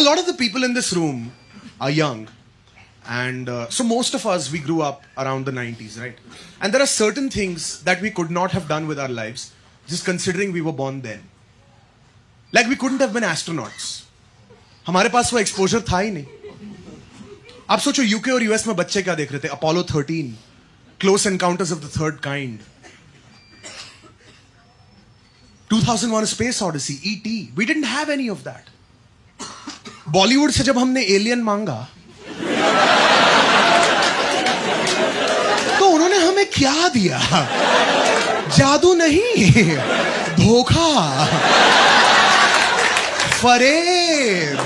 A lot of the people in this room are young. And so most of us, we grew up around the 90s, right? And there are certain things that we could not have done with our lives, just considering we were born then. Like we couldn't have been astronauts. हमारे पास वो exposure था ही नहीं. आप सोचो UK और US में बच्चे क्या देख रहे थे? Apollo 13, Close Encounters of the Third Kind, 2001: A Space Odyssey, E.T. We didn't have any of that. Bollywood से जब हमने एलियन मांगा तो उन्होंने हमें क्या दिया? जादू नहीं, धोखा, फरेब,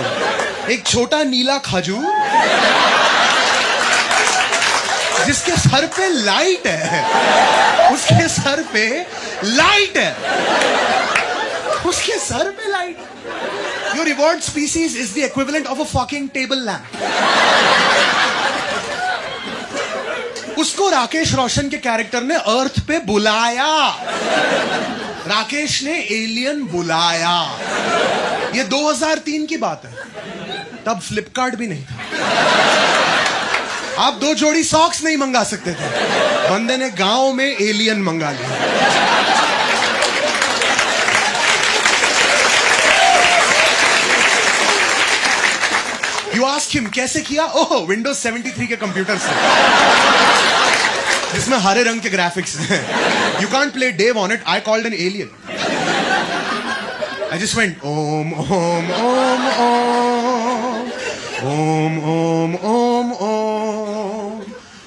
एक छोटा नीला खजूर जिसके सर पे लाइट है, उसके सर पे लाइट है, उसके सर पे light. Your evolved species is the equivalent of a fucking table lamp. उसको राकेश रोशन के कैरेक्टर ने अर्थ पे बुलाया. राकेश ने एलियन बुलाया. ये 2003 की बात है. तब फ्लिपकार्ट भी नहीं था. आप 2 जोड़ी सॉक्स नहीं मंगा सकते थे. बंदे ने गांव में एलियन मंगा लिया. You ask him कैसे किया? ओह, Windows 73 के कंप्यूटर से, जिसमें हरे रंग के ग्राफिक्स हैं. You can't play Dave on it. I called an alien. I just went om om om om om om om om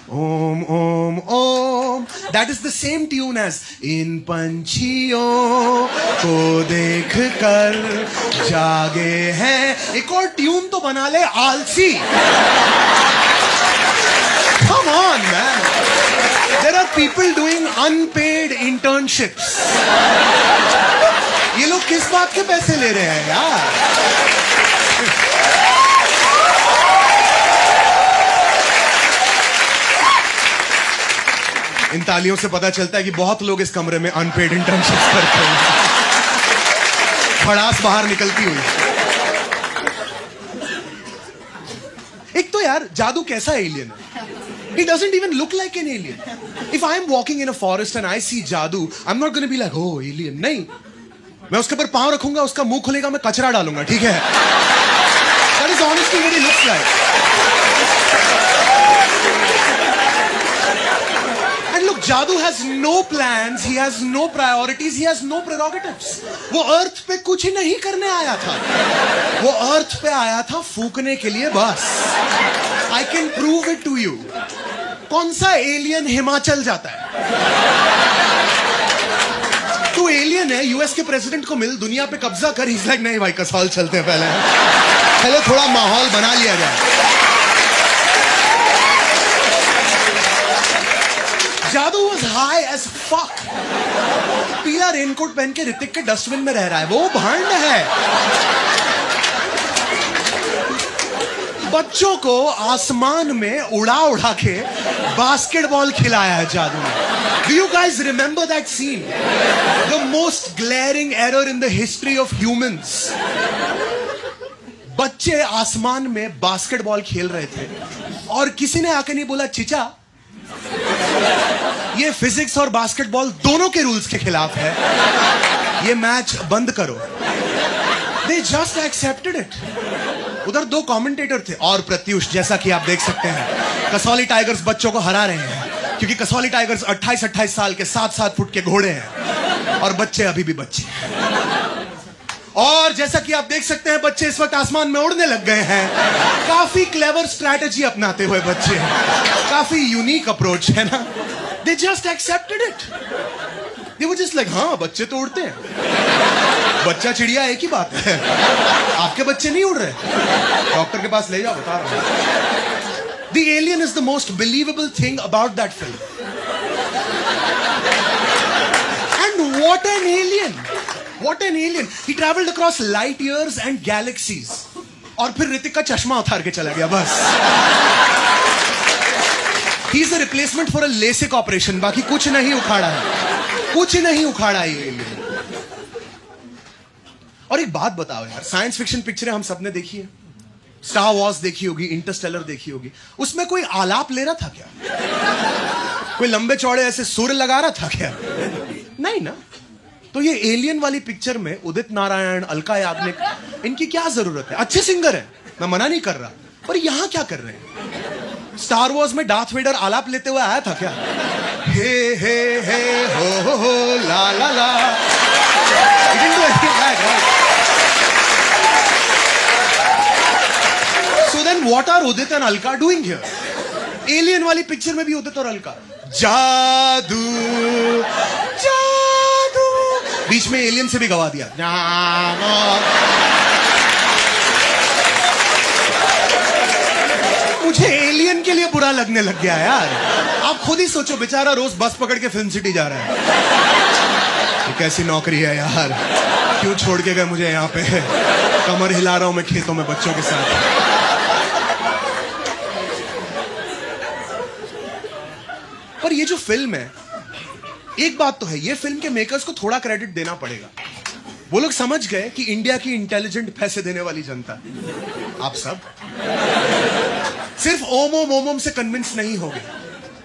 om om om. That is the same tune as इन पंछियों को देख कर जागे हैं. एक और tune तो बना ले आलसी. Come on, man. There are people doing unpaid internships. ये लोग किस बात के पैसे ले रहे हैं यार? इन तालियों से पता चलता है कि बहुत लोग इस कमरे में अनपेड इंटर्नशिप्स करते हैं. खड़ास बाहर निकलती हुई. एक तो यार जादू कैसा एलियन है? He doesn't even look like an alien. If I am walking in a forest and I see जादू, I'm not going to be like, oh, alien. नहीं, मैं उसके ऊपर पांव रखूंगा, उसका मुंह खुलेगा, मैं कचरा डालूंगा. ठीक है? That is honestly what he looks like. जादू has no plans, he has no priorities, he has no prerogatives. वो अर्थ पे कुछ नहीं करने आया था. वो अर्थ पे आया था फूकने के लिए बस. I can prove it to you. कौन सा एलियन हिमाचल जाता है? तू एलियन है, यूएस के प्रेसिडेंट को मिल, दुनिया पे कब्जा कर. He's like, नहीं भाई, कसौल चलते हैं पहले थोड़ा माहौल बना लिया जाए. जादू was high as fuck. पीला रेनकोट पहन के ऋतिक के डस्टबिन में रह रहा है. वो भांड है. बच्चों को आसमान में उड़ा के बास्केटबॉल खिलाया है जादू ने. Do you guys remember that scene? The most glaring error in the history of humans. बच्चे आसमान में बास्केटबॉल खेल रहे थे और किसी ने आके नहीं बोला, चिचा ये फिजिक्स और बास्केटबॉल दोनों के रूल्स के खिलाफ है, ये मैच बंद करो. They just accepted it. उधर 2 कमेंटेटर थे और प्रत्युष, जैसा कि आप देख सकते हैं, कसौली टाइगर्स बच्चों को हरा रहे हैं क्योंकि कसौली टाइगर्स 28-28 साल के 7-7 फुट के घोड़े हैं और बच्चे अभी भी बच्चे. और जैसा कि आप देख सकते हैं, बच्चे इस वक्त आसमान में उड़ने लग गए हैं. काफी क्लेवर स्ट्रैटेजी अपनाते हुए बच्चे हैं. काफी यूनिक अप्रोच है ना. They just accepted it. They were just like, हाँ, बच्चे तो उड़ते हैं. बच्चा चिड़िया एक ही बात है. आपके बच्चे नहीं उड़ रहे. डॉक्टर के पास ले जाओ, बता रहा हूं. The alien is the most believable thing about that film. And what an alien. What an alien. He traveled across light years and galaxies. और फिर ऋतिक का चश्मा उतार के चला गया बस. He is a replacement for a LASIK operation. बाकी कुछ नहीं उखाड़ा है. कुछ नहीं उखाड़ा ये. और एक बात बताओ यार, साइंस फिक्शन पिक्चरें हम सबने देखी है. स्टार वॉर्स देखी होगी, इंटरस्टेलर देखी होगी, उसमें कोई आलाप ले रहा था क्या? कोई लंबे चौड़े ऐसे सुर लगा रहा था क्या? नहीं ना। तो ये एलियन वाली पिक्चर में उदित नारायण, अलका याग्निक, इनकी क्या जरूरत है? अच्छे सिंगर है, मैं मना नहीं कर रहा, पर यहां क्या कर रहे हैं? स्टार वॉर्स में डार्थ वेडर आलाप लेते हुए आया था क्या? हे हे हो ला ला ला। He didn't do anything like that, right? So then what are Udit and Alka doing here? Alien वाली पिक्चर में भी उदित और अलका जादू जादू, बीच में एलियन से भी गवा दिया। मुझे एलियन के लिए बुरा लगने लग गया यार। आप खुद ही सोचो, बेचारा रोज बस पकड़ के फिल्म सिटी जा रहा है। ये कैसी नौकरी है यार, क्यों छोड़ के गए मुझे यहाँ पे? कमर हिला रहा हूं मैं खेतों में बच्चों के साथ। पर ये जो फिल्म है, एक बात तो है, ये फिल्म के मेकर्स को थोड़ा क्रेडिट देना पड़ेगा। वो लोग समझ गए कि इंडिया की इंटेलिजेंट पैसे देने वाली जनता, आप सब सिर्फ ओम ओम ओम ओम से कन्विंस नहीं हो गए।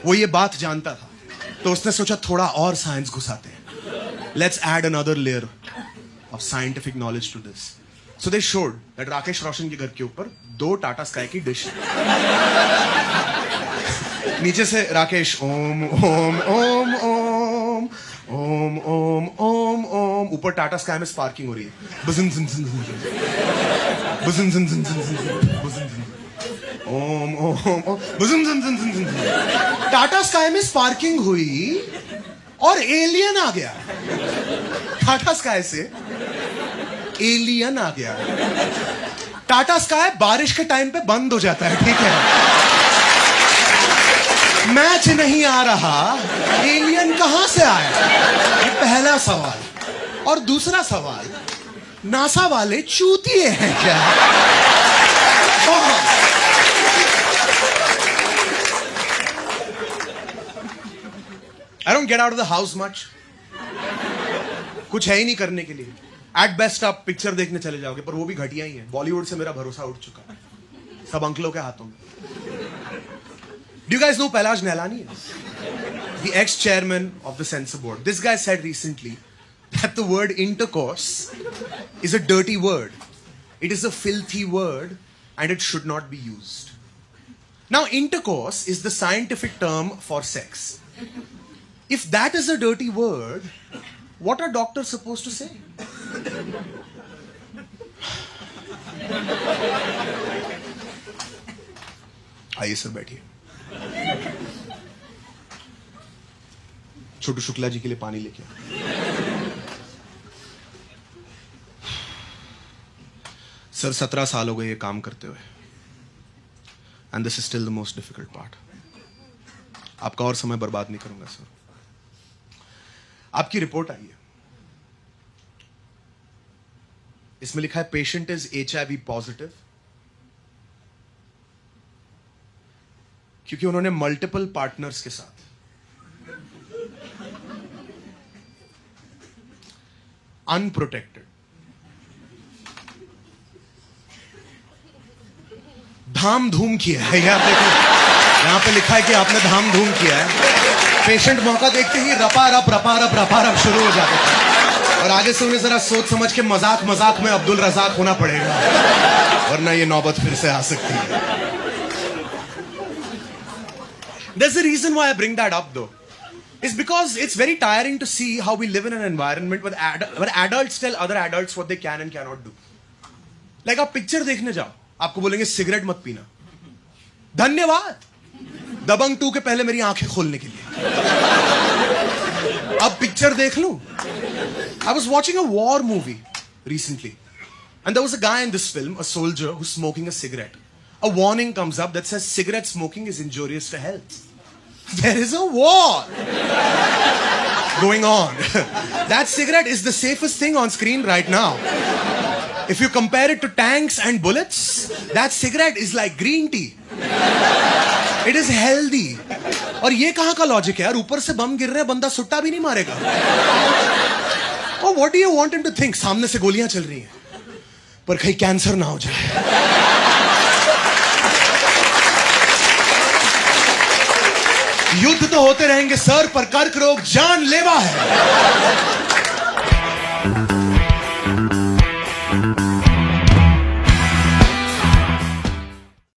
वो ये बात जानता था, तो उसने सोचा थोड़ा और साइंस घुसाते हैं। Let's add another layer of scientific knowledge to this. So they showed that Rakesh Roshan के घर के ऊपर 2 टाटा स्काई की डिश, नीचे से राकेश ओम ओम ओम ओम ओम ओम ओम ओम, ऊपर टाटा स्काई में स्पार्किंग हो रही है, बुजुन जुन जुन बुजुन जुन जुन बुजुन ओम ओम ओम बुजुन जुन जुन जुन। टाटा स्काई में स्पार्किंग हुई और एलियन आ गया। टाटा स्काई से एलियन आ गया। टाटा स्काई बारिश के टाइम पे बंद हो जाता है, ठीक है? मैच नहीं आ रहा, एलियन कहां से आया? ये पहला सवाल। और दूसरा सवाल, नासा वाले चूतिए हैं क्या? I don't get out of the house much. कुछ है ही नहीं करने के लिए। एट बेस्ट आप पिक्चर देखने चले जाओगे, पर वो भी घटिया ही है। बॉलीवुड से मेरा भरोसा उठ चुका है, सब अंकलों के हाथों में। Do you guys know Pelaj Nailani? The ex-chairman of the censor board. This guy said recently that the word intercourse is a dirty word. It is a filthy word and it should not be used. Now, intercourse is the scientific term for sex. If that is a dirty word, what are doctors supposed to say? आइए sir, बैठिए। छोटू शुक्ला जी के लिए पानी लेके। Sir 17 साल हो गए ये काम करते हुए, and this is still the most difficult part. आपका और समय बर्बाद नहीं करूंगा सर। आपकी रिपोर्ट आई है, इसमें लिखा है पेशेंट इज HIV पॉजिटिव, क्योंकि उन्होंने मल्टीपल पार्टनर्स के साथ अनप्रोटेक्टेड धाम धूम किया है। यहां देखो, यहां पे लिखा है कि आपने धाम धूम किया है। पेशेंट मौका देखते ही रपा रप शुरू हो जाते थे, और आगे से उन्हें जरा सोच समझ के मजाक मजाक में अब्दुल रजाक होना पड़ेगा, वरना ये नौबत फिर से आ सकती है। There's a reason why I bring that up though. It's because it's very tiring to see how we live in an environment where adults tell other adults what they can and cannot do. Like आप picture देखने जाओ, आपको बोलेंगे cigarette मत पीना। धन्यवाद दबंग 2 के पहले मेरी आंखें खोलने के लिए। अब पिक्चर देख लूं। I was watching a war movie recently, and there was a guy in this film, a soldier who's smoking a cigarette. A warning comes up that says cigarette smoking is injurious to health. There is a war going on. That cigarette is the safest thing on screen right now. If you compare it to tanks and bullets, that cigarette is like green tea. It is healthy. और ये कहाँ का logic है यार? ऊपर से बम गिर रहे हैं, बंदा सुट्टा भी नहीं मारेगा। Oh, what do you want him to think? सामने से गोलियां चल रही हैं, पर कहीं कैंसर ना हो जाए। तो होते रहेंगे सर, पर कर्क रोग जानलेवा है।